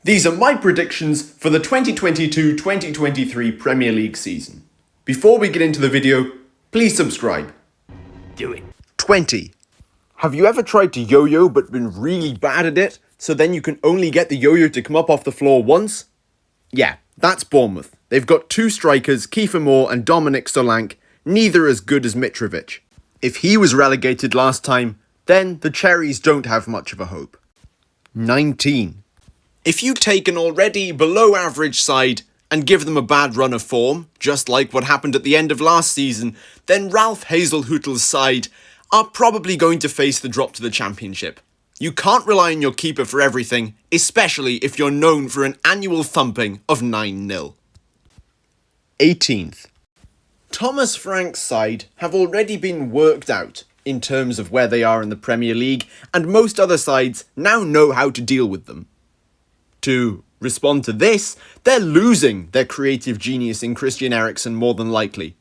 These are my predictions for the 2022-2023 Premier League season. Before we get into the video, please subscribe. Do it. 20. Have you ever tried to yo-yo but been really bad at it, so then you can only get the yo-yo to come up off the floor once? Yeah, that's Bournemouth. They've got two strikers, Kiefer Moore and Dominic Solanke, neither as good as Mitrovic. If he was relegated last time, then the Cherries don't have much of a hope. 19. If you take an already below average side and give them a bad run of form, just like what happened at the end of last season, then Ralph Hasenhüttl's side are probably going to face the drop to the Championship. You can't rely on your keeper for everything, especially if you're known for an annual thumping of 9-0. 18th. Thomas Frank's side have already been worked out in terms of where they are in the Premier League, and most other sides now know how to deal with them. To respond to this, they're losing their creative genius in Christian Eriksen more than likely.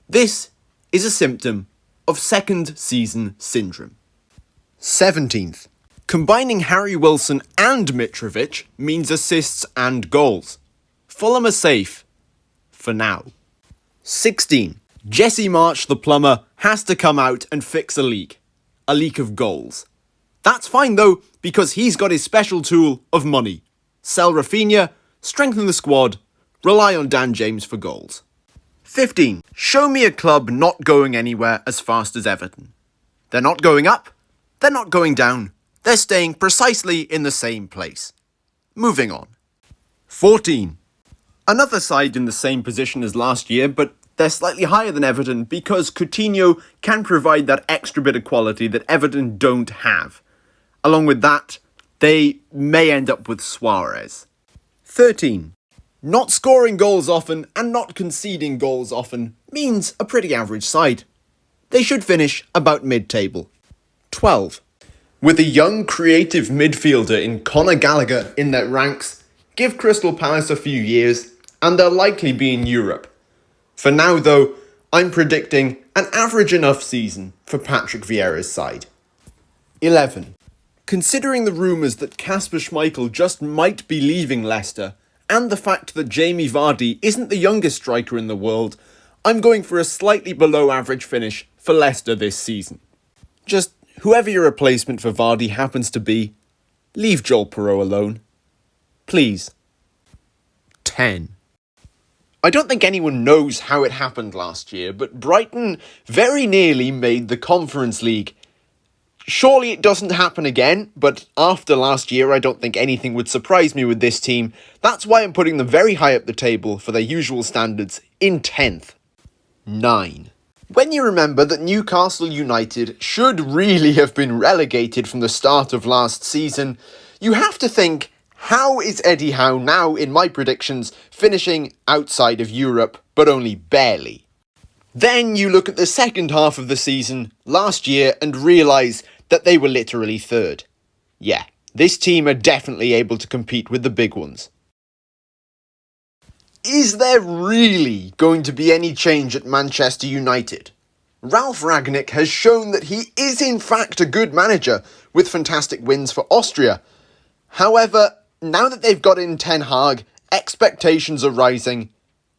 This is a symptom of second season syndrome. 17th. Combining Harry Wilson and Mitrovic means assists and goals. Fulham are safe. For now. 16. Jesse Marsch the plumber has to come out and fix a leak. A leak of goals. That's fine though, because he's got his special tool of money. Sell Rafinha, strengthen the squad, rely on Dan James for goals. 15. Show me a club not going anywhere as fast as Everton. They're not going up, they're not going down, they're staying precisely in the same place. Moving on. 14. Another side in the same position as last year, but they're slightly higher than Everton because Coutinho can provide that extra bit of quality that Everton don't have. Along with that, they may end up with Suarez. 13. Not scoring goals often and not conceding goals often means a pretty average side. They should finish about mid-table. 12. With a young creative midfielder in Conor Gallagher in their ranks, give Crystal Palace a few years and they'll likely be in Europe. For now though, I'm predicting an average enough season for Patrick Vieira's side. 11. Considering the rumours that Kasper Schmeichel just might be leaving Leicester, and the fact that Jamie Vardy isn't the youngest striker in the world, I'm going for a slightly below average finish for Leicester this season. Just whoever your replacement for Vardy happens to be, leave Joel Perreault alone. Please. 10. I don't think anyone knows how it happened last year, but Brighton very nearly made the Conference League. Surely it doesn't happen again, but after last year I don't think anything would surprise me with this team. That's why I'm putting them very high up the table for their usual standards in 10th. 9. When you remember that Newcastle United should really have been relegated from the start of last season, you have to think, how is Eddie Howe now, in my predictions, finishing outside of Europe, but only barely? Then you look at the second half of the season last year and realise that they were literally third. Yeah, this team are definitely able to compete with the big ones. Is there really going to be any change at Manchester United? Ralf Rangnick has shown that he is in fact a good manager with fantastic wins for Austria. However, now that they've got in Ten Hag, expectations are rising.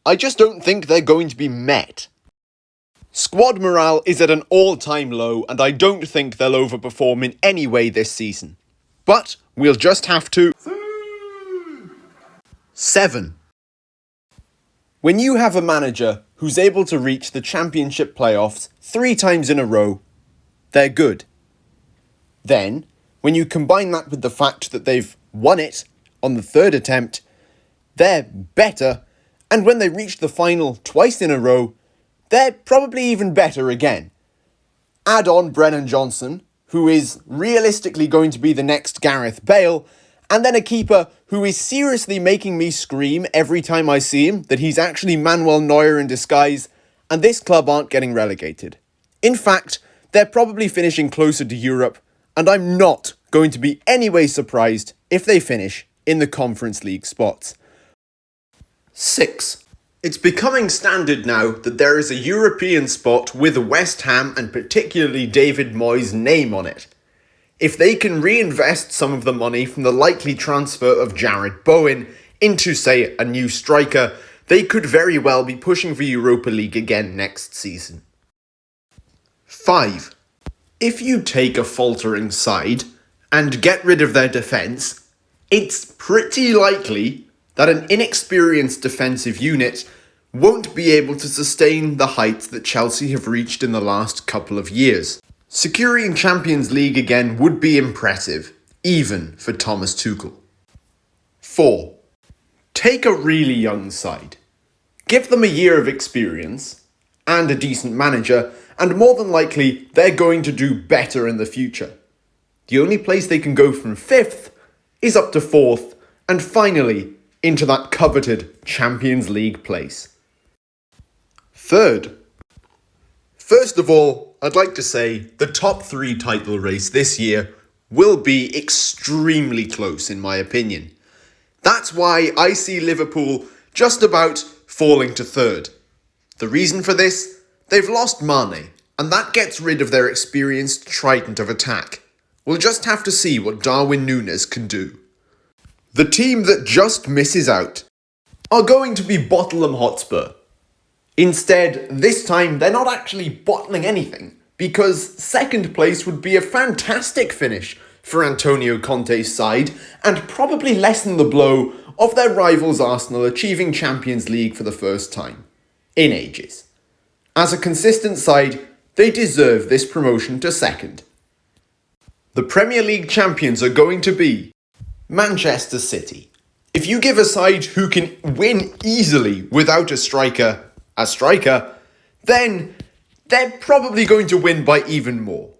I just don't think they're going to be met. Squad morale is at an all-time low and I don't think they'll overperform in any way this season. But we'll just have to... 7. When you have a manager who's able to reach the Championship playoffs 3 times in a row, they're good. Then, when you combine that with the fact that they've won it on the 3rd attempt, they're better, and when they reach the final twice in a row, they're probably even better again. Add on Brennan Johnson, who is realistically going to be the next Gareth Bale, and then a keeper who is seriously making me scream every time I see him that he's actually Manuel Neuer in disguise, and this club aren't getting relegated. In fact, they're probably finishing closer to Europe, and I'm not going to be anyway surprised if they finish in the Conference League spots. 6. It's becoming standard now that there is a European spot with West Ham and particularly David Moyes' name on it. If they can reinvest some of the money from the likely transfer of Jared Bowen into, say, a new striker, they could very well be pushing for Europa League again next season. 5. If you take a faltering side and get rid of their defence, it's pretty likely that an inexperienced defensive unit won't be able to sustain the heights that Chelsea have reached in the last couple of years. Securing Champions League again would be impressive, even for Thomas Tuchel. 4. Take a really young side. Give them a year of experience and a decent manager, and more than likely they're going to do better in the future. The only place they can go from 5th is up to 4th, and finally into that coveted Champions League place. 3rd. First of all, I'd like to say the top 3 title race this year will be extremely close in my opinion. That's why I see Liverpool just about falling to 3rd. The reason for this? They've lost Mane, and that gets rid of their experienced trident of attack. We'll just have to see what Darwin Núñez can do. The team that just misses out are going to be Bottleham Hotspur. Instead, this time they're not actually bottling anything, because 2nd place would be a fantastic finish for Antonio Conte's side and probably lessen the blow of their rivals Arsenal achieving Champions League for the first time in ages. As a consistent side, they deserve this promotion to 2nd. The Premier League champions are going to be Manchester City. If you give a side who can win easily without a striker, then they're probably going to win by even more.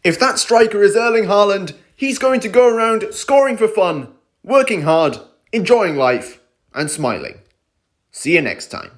If that striker is Erling Haaland, he's going to go around scoring for fun, working hard, enjoying life, and smiling. See you next time.